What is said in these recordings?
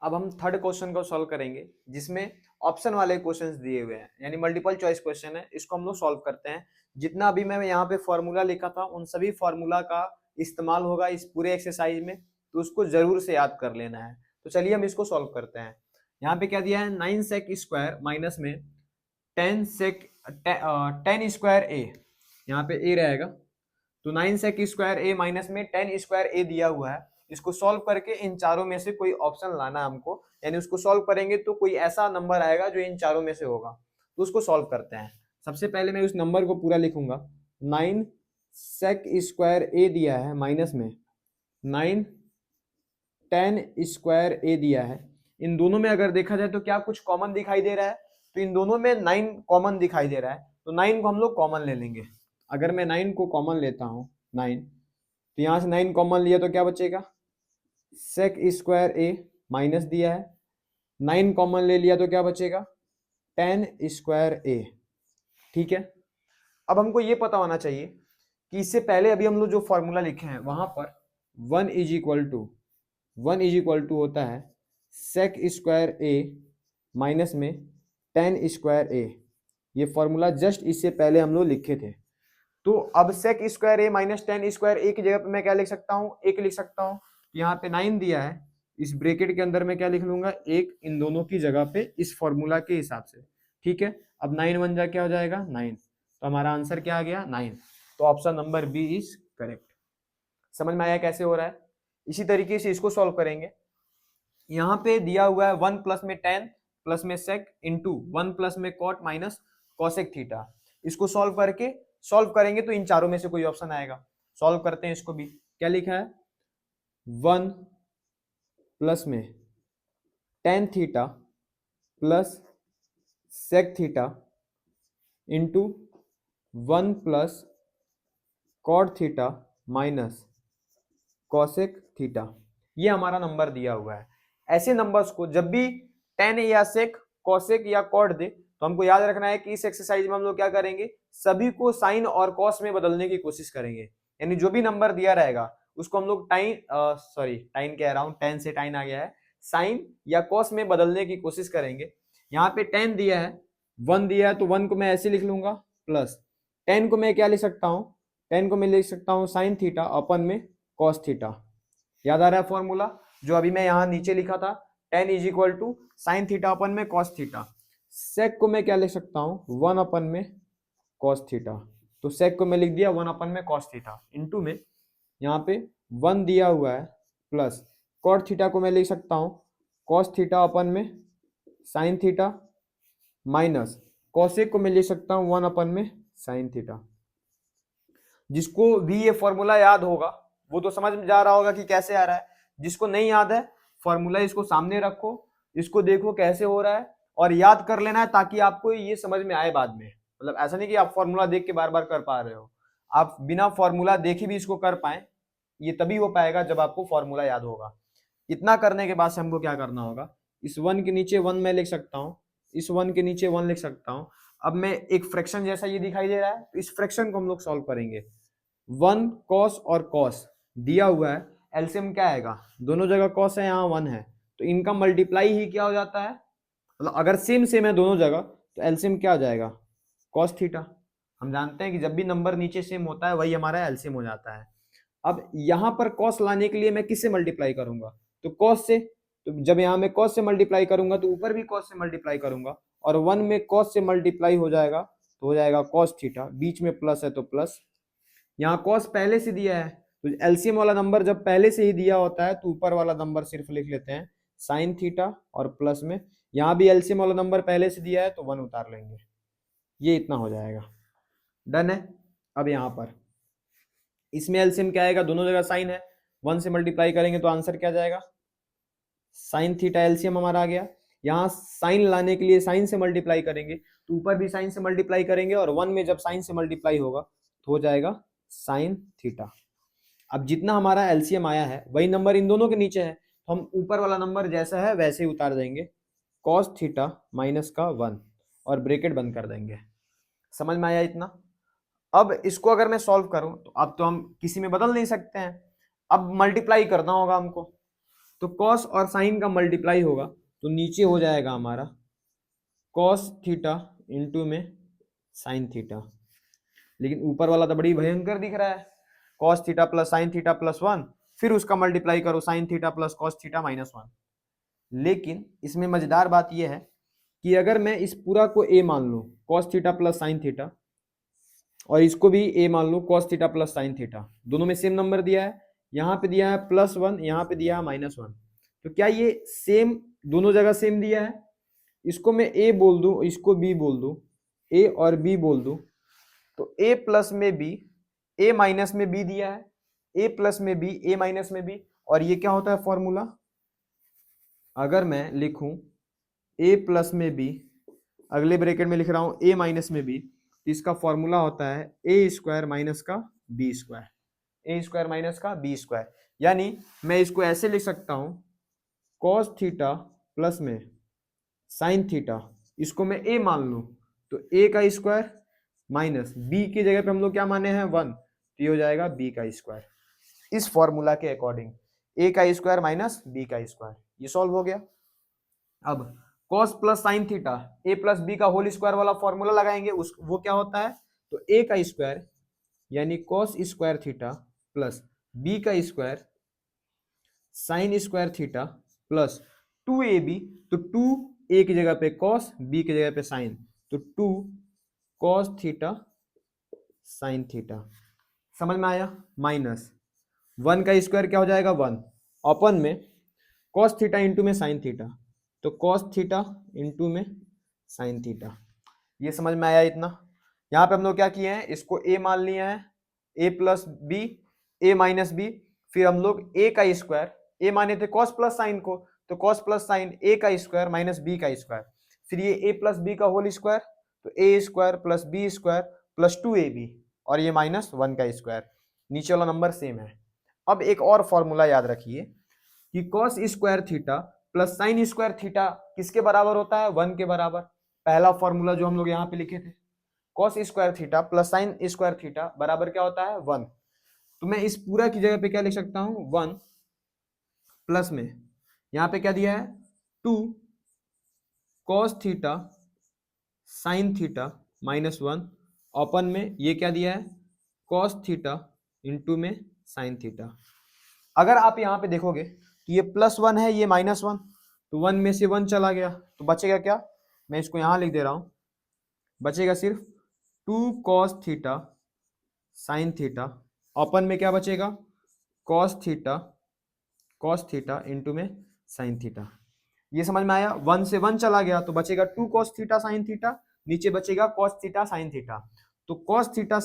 अब हम third question को सॉल्व करेंगे जिसमें ऑप्शन वाले क्वेश्चंस दिए हुए हैं, यानी मल्टीपल चॉइस क्वेश्चन है। इसको हम लोग सॉल्व करते हैं। जितना अभी मैं यहाँ पे फॉर्मूला लिखा था उन सभी फॉर्मूला का इस्तेमाल होगा इस पूरे एक्सरसाइज में, तो उसको जरूर से याद कर लेना है। तो चलिए हम इसको सॉल्व करते हैं। यहाँ पे क्या दिया है, 9 सेक स्क्वायर माइनस में 10 सेक 10 स्क्वायर ए, यहाँ पे ए रहेगा। तो 9 सेक स्क्वायर ए माइनस में 10 स्क्वायर ए दिया हुआ है। इसको सॉल्व करके इन चारों में से कोई ऑप्शन लाना है हमको, यानी उसको सॉल्व करेंगे तो कोई ऐसा नंबर आएगा जो इन चारों में से होगा। तो उसको सॉल्व करते हैं। सबसे पहले मैं उस नंबर को पूरा लिखूंगा। 9 सेक स्क्वायर ए दिया है माइनस में 9 10 स्क्वायर ए दिया है। इन दोनों में अगर देखा जाए तो क्या कुछ कॉमन दिखाई दे रहा है, तो इन दोनों में 9 कॉमन दिखाई दे रहा है, तो 9 को हम लोग कॉमन ले लेंगे। अगर मैं 9 को कॉमन लेता हूँ 9, तो यहाँ से 9 कॉमन लिया तो क्या बचेगा, सेक स्क्वायर ए माइनस दिया है, 9 कॉमन ले लिया तो क्या बचेगा 10 स्क्वायर ए। ठीक है। अब हमको ये पता होना चाहिए कि इससे पहले अभी हम लोग जो फॉर्मूला लिखे हैं वहां पर 1 इज इक्वल टू होता है सेक स्क्वायर ए माइनस में 10 स्क्वायर ए। ये फॉर्मूला जस्ट इससे पहले हम लोग लिखे थे। तो अब सेक स्क्वायर ए माइनस 10 स्क्वायर ए की जगह पे मैं क्या लिख सकता हूँ, एक लिख सकता हूँ। यहाँ पे 9 दिया है, इस ब्रेकेट के अंदर मैं क्या लिख लूंगा, एक इन दोनों की जगह पे इस फॉर्मूला के हिसाब से। ठीक है। अब 9 वन जा क्या हो जाएगा 9, तो हमारा आंसर क्या आ गया 9। तो option number b is correct. समझ में आया कैसे हो रहा है। इसी तरीके से इसको सॉल्व करेंगे। यहाँ पे दिया हुआ है 1 प्लस में 10 प्लस में सेक इंटू 1 प्लस में कॉट माइनस कॉसेक थीटा। इसको सॉल्व करेंगे तो इन चारों में से कोई ऑप्शन आएगा। सॉल्व करते हैं इसको भी। क्या लिखा है, 1 प्लस में tan theta plus sec theta into 1 plus cot theta minus cosec theta. ये हमारा नंबर दिया हुआ है। ऐसे नंबर्स को जब भी टेन या सेक कॉसेक या कॉट दे तो हमको याद रखना है कि इस एक्सरसाइज में हम लोग क्या करेंगे, सभी को साइन और कॉस में बदलने की कोशिश करेंगे। यानी जो भी नंबर दिया रहेगा उसको हम लोग टाइन कह रहा हूं, 10 से टाइन आ गया है, साइन या कॉस में बदलने की कोशिश करेंगे। यहाँ पे 10 दिया है, 1 दिया है, तो 1 को मैं ऐसे लिख लूंगा प्लस 10 को मैं क्या लिख सकता हूँ, 10 को मैं लिख सकता हूँ साइन थीटा अपन में कॉस थीटा। याद आ रहा है फॉर्मूला जो अभी मैं यहाँ नीचे लिखा था, 10 is equal to sine theta अपन में कॉस थीटा। सेक को मैं क्या लिख सकता हूँ 1 अपन में कॉस थीटा। तो सेक को मैं लिख दिया 1 अपन में कॉस थीटा इंटू में यहाँ पे 1 दिया हुआ है प्लस कॉट थीटा को मैं लिख सकता हूँ कॉस थीटा अपन में साइन थीटा माइनस कॉसेक को मैं लिख सकता हूँ 1 अपन में साइन थीटा। जिसको भी ये फॉर्मूला याद होगा वो तो समझ में जा रहा होगा कि कैसे आ रहा है। जिसको नहीं याद है फॉर्मूला इसको सामने रखो, इसको देखो कैसे हो रहा है और याद कर लेना है ताकि आपको ये समझ में आए बाद में। मतलब ऐसा नहीं कि आप फॉर्मूला देख के बार बार कर पा रहे हो, आप बिना फॉर्मूला देखे भी इसको कर पाए। ये तभी हो पाएगा जब आपको फॉर्मूला याद होगा। इतना करने के बाद से हमको क्या करना होगा, इस 1 के नीचे 1 मैं लिख सकता हूँ, इस 1 के नीचे 1 लिख सकता हूँ। अब मैं एक फ्रैक्शन जैसा ये दिखाई दे रहा है, तो इस फ्रैक्शन को हम लोग सॉल्व करेंगे। 1 कॉस और कॉस दिया हुआ है, एलसीएम क्या आएगा, दोनों जगह कॉस है यहाँ 1 है, तो इनका मल्टीप्लाई ही क्या हो जाता है, मतलब अगर सेम सेम है दोनों जगह तो एलसीएम क्या हो जाएगा कॉस थीटा। हम जानते हैं कि जब भी नंबर नीचे सेम होता है वही हमारा एलसीएम हो जाता है। अब यहाँ पर कॉस लाने के लिए मैं किससे मल्टीप्लाई करूंगा, तो कॉस से। तो जब यहाँ में कॉस से मल्टीप्लाई करूंगा तो ऊपर भी कॉस से मल्टीप्लाई करूंगा और 1 में कॉस से मल्टीप्लाई हो जाएगा तो हो जाएगा कॉस थीटा, बीच में प्लस है तो प्लस। यहाँ कॉस पहले से दिया है तो एलसीएम वाला नंबर जब पहले से ही दिया होता है तो ऊपर वाला नंबर सिर्फ लिख लेते हैं साइन थीटा और प्लस में यहाँ भी एलसीएम वाला नंबर पहले से दिया है तो 1 उतार लेंगे। ये इतना हो जाएगा। डन है। अब यहाँ पर इसमें एलसीएम क्या आएगा, दोनों जगह साइन है, 1 से मल्टीप्लाई करेंगे तो आंसर क्या जाएगा साइन थीटा। एलसीएम हमारा आ गया। यहाँ साइन लाने के लिए साइन से मल्टीप्लाई करेंगे तो ऊपर भी साइन से मल्टीप्लाई करेंगे और 1 में जब साइन से मल्टीप्लाई होगा तो हो जाएगा साइन थीटा। अब जितना हमारा एलसीएम आया है वही नंबर इन दोनों के नीचे है, तो हम ऊपर वाला नंबर जैसा है वैसे ही उतार देंगे, कॉस थीटा माइनस का 1 और ब्रैकेट बंद कर देंगे। समझ में आया इतना। अब इसको अगर मैं सॉल्व करूं तो अब तो हम किसी में बदल नहीं सकते हैं, अब मल्टीप्लाई करना होगा हमको। तो कॉस और साइन का मल्टीप्लाई होगा, तो नीचे हो जाएगा हमारा कॉस थीटा इंटू में साइन थीटा। लेकिन ऊपर वाला तो बड़ी भयंकर दिख रहा है, cos theta plus sine theta plus 1, फिर उसका मल्टीप्लाई करो sine theta plus cos theta minus 1। लेकिन इसमें मजेदार बात यह है कि अगर मैं इस पूरा को ए मान लूं cos theta plus sine theta, और इसको भी ए मान लूं cos theta plus sine theta, दोनों में सेम नंबर दिया है, यहाँ पे दिया है +1, यहाँ पे दिया है -1, तो क्या ये सेम दोनों जगह सेम दिया है? इसको मैं ए बोल दूं, इसको बी बोल दूं, ए और बी बोल दूं, तो ए प्लस में बी, ए माइनस में बी दिया है, ए प्लस में बी, ए माइनस में बी, और ये क्या होता है फॉर्मूला? अगर मैं लिखूं ए प्लस में बी, अगले ब्रैकेट में लिख रहा हूं ए माइनस में बी, तो इसका फॉर्मूला होता है ए स्क्वायर माइनस का बी स्क्वायर, ए स्क्वायर माइनस का बी स्क्वायर। यानी मैं इसको ऐसे लिख सकता हूं कॉस थीटा प्लस में साइन थीटा, इसको मैं ए मान लूं तो ए का स्क्वायर माइनस बी की जगह पे हम लोग क्या माने हैं 1, तो ये हो जाएगा बी का स्क्वायर। इस फॉर्मूला के अकॉर्डिंग ए का स्क्वायर माइनस बी का स्क्वायर, ये सॉल्व हो गया। अब cos प्लस साइन थीटा ए प्लस बी का होल स्क्वायर वाला फॉर्मूला लगाएंगे, उस वो क्या होता है? तो ए का स्क्वायर यानी cos square theta plus B का square sine square theta plus 2ab, तो 2 a की जगह पे cos, b की जगह पे साइन, तो 2 cos थीटा साइन थीटा। समझ में आया? माइनस 1 का स्क्वायर क्या हो जाएगा 1, अपन में cos थीटा इंटू में साइन थीटा, तो cos थीटा इंटू में साइन थीटा। ये समझ में आया इतना? यहाँ पे हम लोग क्या किए हैं, इसको a मान लिया है, a plus b, a minus b, फिर हम लोग a का स्क्वायर, a माने थे cos प्लस साइन को, तो cos प्लस साइन a का स्क्वायर माइनस b का स्क्वायर, फिर ये a प्लस बी का होल स्क्वायर, तो a square plus b square plus 2ab, और ये माइनस 1 का स्क्वायर, नीचे वाला नंबर सेम है। अब एक और फॉर्मूला याद रखिए कि cos square theta plus sign square theta किसके बराबर होता है? 1 के बराबर। पहला फॉर्मूला जो हम लोग यहाँ पे लिखे थे, cos square theta plus sign square theta बराबर क्या होता है? 1। तो मैं इस पूरा की जगह पे क्या लिख सकता हूँ? 1 प्लस में यहाँ पे क्या दिया है? 2 cos theta sine theta minus 1, open में ये क्या दिया है? cos थीटा इंटू में साइन थीटा। अगर आप यहाँ पे देखोगे तो ये +1 है, ये -1, तो 1 में से 1 चला गया, तो बचेगा क्या? मैं इसको यहाँ लिख दे रहा हूँ, बचेगा सिर्फ 2 cos theta sine theta, open में क्या बचेगा? cos थीटा इंटू में साइन थीटा। ये समझ में आया? 1 से 1 चला गया तो बचेगा 2 cos थीटा साइन थीटा, नीचे बचेगा cos थीटा साइन थीटा, तो cos थीटा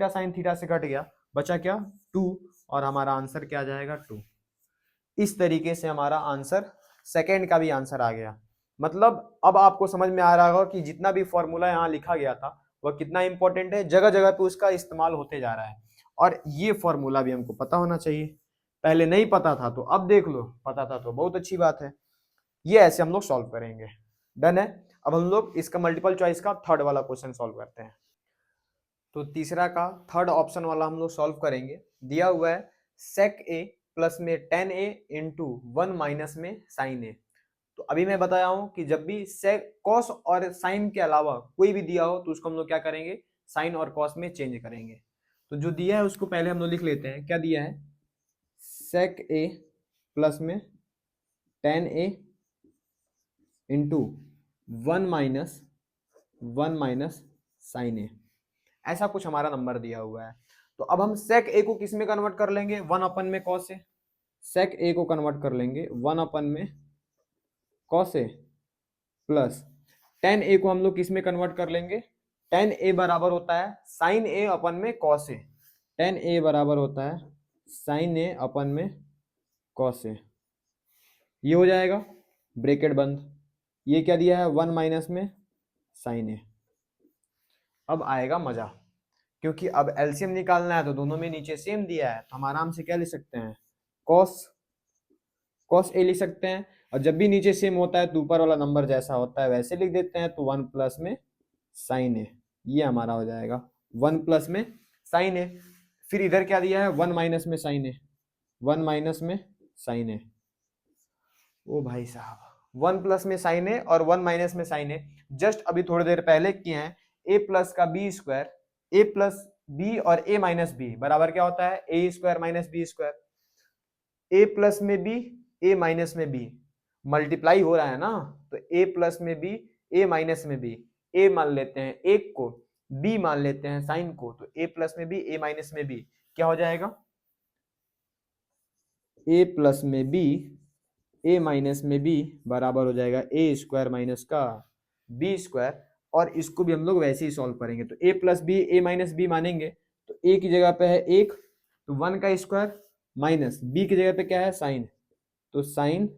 साइन थीटा से कट गया, बचा क्या? 2, और हमारा आंसर क्या आ जाएगा? 2। इस तरीके से हमारा आंसर सेकेंड का भी आंसर आ गया। मतलब अब आपको समझ में आ रहा होगा कि जितना भी फॉर्मूला यहाँ लिखा गया था वह कितना इंपॉर्टेंट है, जगह जगह पे उसका इस्तेमाल होते जा रहा है, और ये फॉर्मूला भी हमको पता होना चाहिए। पहले नहीं पता था तो अब देख लो, पता था तो बहुत अच्छी बात है। ये ऐसे हम लोग सॉल्व करेंगे। डन है? अब हम लोग इसका मल्टीपल चॉइस का थर्ड वाला क्वेश्चन सॉल्व करते हैं। तो तीसरा का थर्ड ऑप्शन वाला हम लोग सॉल्व करेंगे। दिया हुआ है sec a प्लस में tan a इंटू 1 माइनस में sin a। तो अभी मैं बताया हूं कि जब भी sec cos और sin के अलावा कोई भी दिया हो तो उसको हम लोग क्या करेंगे? sin और cos में चेंज करेंगे। तो जो दिया है उसको पहले हम लोग लिख लेते हैं। क्या दिया है? sec a प्लस में tan a into 1 minus sin a, ऐसा कुछ हमारा नंबर दिया हुआ है। तो अब हम sec a को किस में कन्वर्ट कर लेंगे? 1 अपन में cos a। sec a को कन्वर्ट कर लेंगे 1 अपन में cos a, plus tan a को हम लोग किस में कन्वर्ट कर लेंगे? tan a बराबर होता है sin a अपन में cos a। tan a बराबर होता है sin a अपन में cos a। ये हो जाएगा, ब्रैकेट बंद। ये क्या दिया है? 1 माइनस में sin a। अब आएगा मजा, क्योंकि अब एलसीएम निकालना है तो दोनों में नीचे सेम दिया है, तो हम आराम से क्या लिख सकते हैं? cos a लिख सकते हैं, और जब भी नीचे सेम होता है तो ऊपर वाला नंबर जैसा होता है वैसे लिख देते हैं, तो 1 प्लस में sin a, ये हमारा हो जाएगा 1 प्लस में sin a। फिर इधर क्या दिया है? 1 माइनस में sin a, 1 माइनस में साइन ए। ओ भाई साहब, 1 प्लस में साइन ए और 1 माइनस में साइन ए, जस्ट अभी थोड़ी देर पहले किए हैं। ए प्लस का बी स्क्वायर, ए प्लस बी और ए माइनस बी बराबर क्या होता है, ए स्क्वायर माइनस बी स्क्वायर। ए प्लस में बी, ए माइनस में बी, मल्टीप्लाई हो रहा है ना, तो ए प्लस में बी, ए माइनस में बी, ए मान लेते हैं एक को, बी मान लेते हैं साइन को, तो ए प्लस में बी, ए माइनस में बी क्या हो जाएगा, ए प्लस में बी, ए माइनस में बी बराबर हो जाएगा ए स्क्वायर माइनस का बी स्क्वायर। और इसको भी हम लोग वैसे ही सॉल्व करेंगे, तो ए plus b, a minus B मानेंगे, तो ए की जगह पे है एक, तो 1 का स्क्वायर माइनस बी की जगह पे क्या है साइन, तो साइन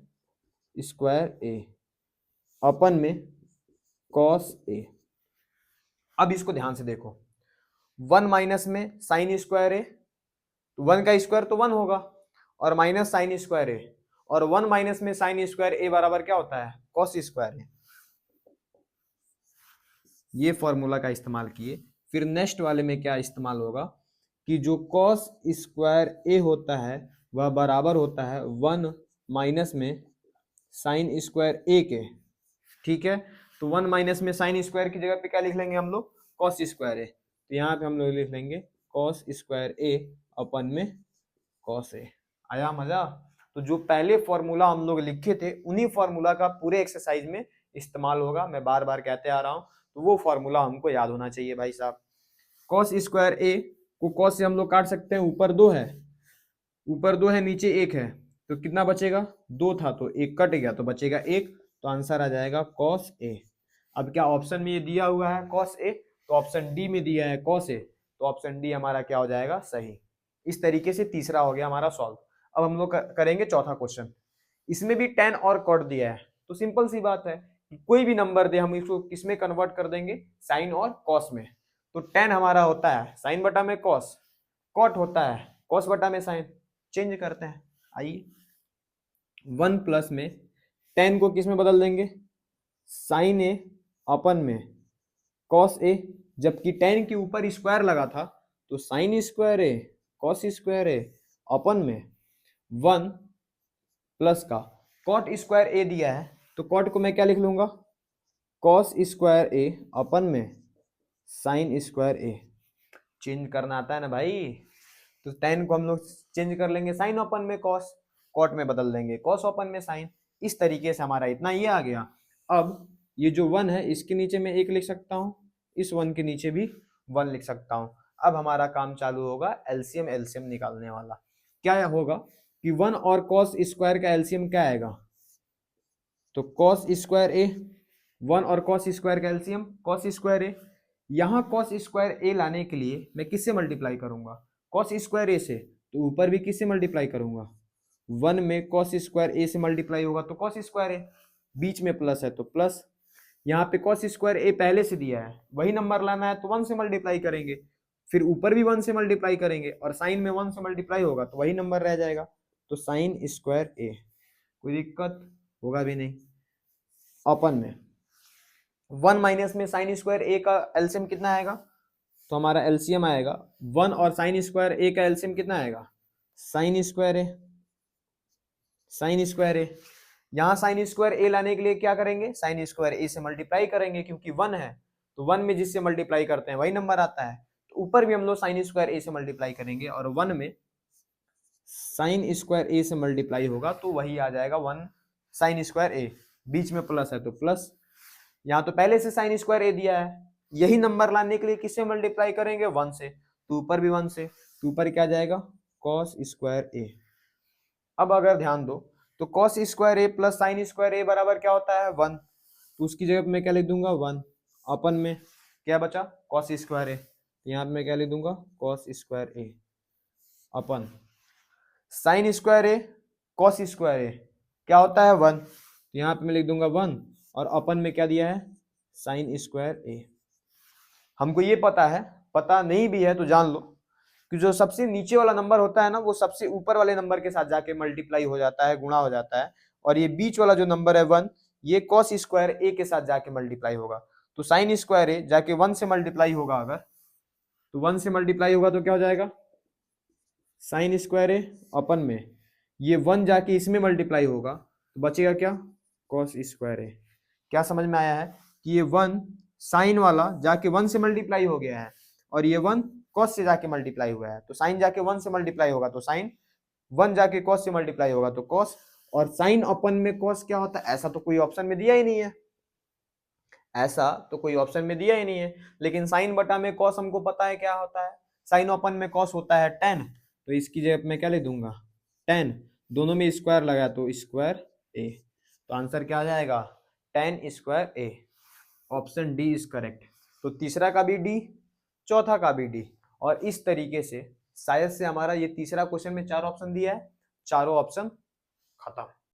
स्क्वायर ए अपन में कॉस ए। अब इसको ध्यान से देखो, 1 माइनस में साइन स्क्वायर ए, तो 1 का स्क्वायर तो 1 होगा, और माइनस साइन स्क्वायर ए, और 1 माइनस में साइन स्क्वायर ए बराबर क्या होता है, कॉस स्क्वायर ए। ये फॉर्मूला का इस्तेमाल किए। फिर नेक्स्ट वाले में क्या इस्तेमाल होगा कि जो कॉस स्क्वायर ए होता है वह बराबर होता है 1 माइनस में साइन स्क्वायर ए के, ठीक है। तो 1 माइनस में साइन स्क्वायर की जगह पे क्या लिख लेंगे हम लोग, कॉस स्क्वायर ए, तो यहाँ पे हम लोग लिख लेंगे कॉस स्क्वायर ए अपन में कॉस ए। आया मजा। तो जो पहले फॉर्मूला हम लोग लिखे थे उन्हीं फॉर्मूला का पूरे एक्सरसाइज में इस्तेमाल होगा, मैं बार बार कहते आ रहा हूँ, तो वो फॉर्मूला हमको याद होना चाहिए भाई साहब। कॉस स्क्वायर ए को कॉस से हम लोग काट सकते हैं, ऊपर 2 है, ऊपर 2 है, नीचे 1 है, तो कितना बचेगा, 2 था तो 1 कट गया तो बचेगा 1, तो आंसर आ जाएगा कॉस ए। अब क्या ऑप्शन में ये दिया हुआ है कॉस ए, तो ऑप्शन डी में दिया है कॉस ए, तो ऑप्शन डी हमारा क्या हो जाएगा, सही। इस तरीके से तीसरा हो गया हमारा सॉल्व। अब हम लोग करेंगे चौथा क्वेश्चन। इसमें भी tan और cot दिया है, तो सिंपल सी बात है कि कोई भी नंबर दे हम इसको किस में कन्वर्ट कर देंगे, साइन और कॉस में। तो tan हमारा होता है साइन बटा में कॉस, cot होता है कॉस बटा में साइन। चेंज करते हैं, आइए 1 प्लस में tan को किस में बदल देंगे, साइन ए अपन में कॉस ए, जबकि tan के ऊपर स्क्वायर लगा था तो साइन स्क्वायर ए कॉस स्क्वायर ए अपन में 1 प्लस का कॉट स्क्वायर ए दिया है, तो कॉट को मैं क्या लिख लूंगा, कॉस स्क्वायर ए अपन में साइन स्क्वायर ए। चेंज करना आता है ना भाई, तो tan को हम लोग चेंज कर लेंगे साइन अपन में कॉस, कॉट में बदल देंगे कॉस अपन में साइन। इस तरीके से हमारा इतना ये आ गया। अब ये जो 1 है इसके नीचे मैं 1 लिख सकता हूँ, इस 1 के नीचे भी 1 लिख सकता हूँ। अब हमारा काम चालू होगा एलसीएम एलसीएम निकालने वाला। क्या होगा कि 1 और कॉस स्क्वायर का एलसीएम क्या आएगा, तो कॉस स्क्वायर ए, 1 और कॉस स्क्वायर का एलसीएम कॉस स्क्वायर ए। यहाँ कॉस स्क्वायर ए लाने के लिए मैं किससे मल्टीप्लाई करूंगा, कॉस स्क्वायर ए से, तो ऊपर भी किससे मल्टीप्लाई करूंगा, 1 में कॉस स्क्वायर ए से मल्टीप्लाई होगा तो कॉस स्क्वायर ए, बीच में प्लस है तो प्लस। यहाँ पे कॉस स्क्वायर ए पहले से दिया है, वही नंबर लाना है तो 1 से मल्टीप्लाई करेंगे, फिर ऊपर भी 1 से मल्टीप्लाई करेंगे, और साइन में 1 से मल्टीप्लाई होगा तो वही नंबर रह जाएगा, तो साइन स्क्वायर ए। कोई दिक्कत होगा भी नहीं। अपन में 1 माइनस में साइन स्क्वायर ए का एलसीएम कितना आएगा, तो हमारा एलसीएम आएगा 1 और साइन स्क्वायर ए का एलसीएम कितना आएगा, साइन स्क्वायर ए, साइन स्क्वायर ए। यहाँ साइन स्क्वायर ए लाने के लिए क्या करेंगे, साइन स्क्वायर ए से मल्टीप्लाई करेंगे, क्योंकि 1 है तो 1 में जिससे मल्टीप्लाई करते हैं वही नंबर आता है, तो ऊपर भी हम लोग साइन स्क्वायर ए से मल्टीप्लाई करेंगे, और 1 में साइन स्क्वायर ए से मल्टीप्लाई होगा तो वही आ जाएगा 1 साइन स्क्वायर ए, बीच में प्लस है तो प्लस। यहाँ तो पहले से साइन स्क्वायर ए दिया है, यही नंबर लाने के लिए किससे मल्टीप्लाई करेंगे, 1 से, तो ऊपर भी 1 से, तो ऊपर क्या जाएगा कॉस स्क्वायर ए। अब अगर ध्यान दो तो कॉस स्क्वायर ए प्लस साइन स्क्वायर ए बराबर क्या होता है, 1, तो उसकी जगह पे मैं क्या लिख दूंगा 1, अपन में क्या बचा कॉस स्क्वायर ए, यहाँ पे मैं क्या लिख दूंगा कॉस स्क्वायर ए अपन साइन स्क्वायर ए कॉस स्क्वायर ए क्या होता है 1, तो यहाँ पे मैं लिख दूंगा 1, और अपन में क्या दिया है साइन स्क्वायर ए। हमको ये पता है, पता नहीं भी है तो जान लो कि जो सबसे नीचे वाला नंबर होता है ना वो सबसे ऊपर वाले नंबर के साथ जाके मल्टीप्लाई हो जाता है, गुणा हो जाता है, और ये बीच वाला जो नंबर है 1 ये कॉस स्क्वायर ए के साथ जाके मल्टीप्लाई होगा, तो साइन स्क्वायर ए जाके 1 से मल्टीप्लाई होगा, अगर तो 1 से मल्टीप्लाई होगा तो क्या हो जाएगा साइन स्क्वायर ए अपन में ये 1 जाके इसमें मल्टीप्लाई होगा तो बचेगा क्या, कॉस स्क्वायर ए। क्या समझ में आया है कि ये 1 साइन वाला जाके 1 से मल्टीप्लाई हो गया है और ये 1 कॉस से जाके मल्टीप्लाई हुआ है, तो साइन जाके 1 से मल्टीप्लाई होगा तो साइन, 1 जाके कॉस से मल्टीप्लाई होगा तो कॉस, और साइन अपन में कॉस क्या होता है, ऐसा तो कोई ऑप्शन में दिया ही नहीं है, ऐसा तो कोई ऑप्शन में दिया ही नहीं है। लेकिन साइन बटा में कॉस हमको पता है क्या होता है, साइन अपन में कॉस होता है tan, तो इसकी जगह मैं क्या ले दूंगा, tan, दोनों में स्क्वायर लगा तो स्क्वायर ए, तो आंसर क्या आ जाएगा, tan square A. Option D is correct. तो तीसरा का भी डी, चौथा का भी डी, और इस तरीके से शायद से हमारा ये तीसरा क्वेश्चन में 4 ऑप्शन दिया है, चारों ऑप्शन खत्म।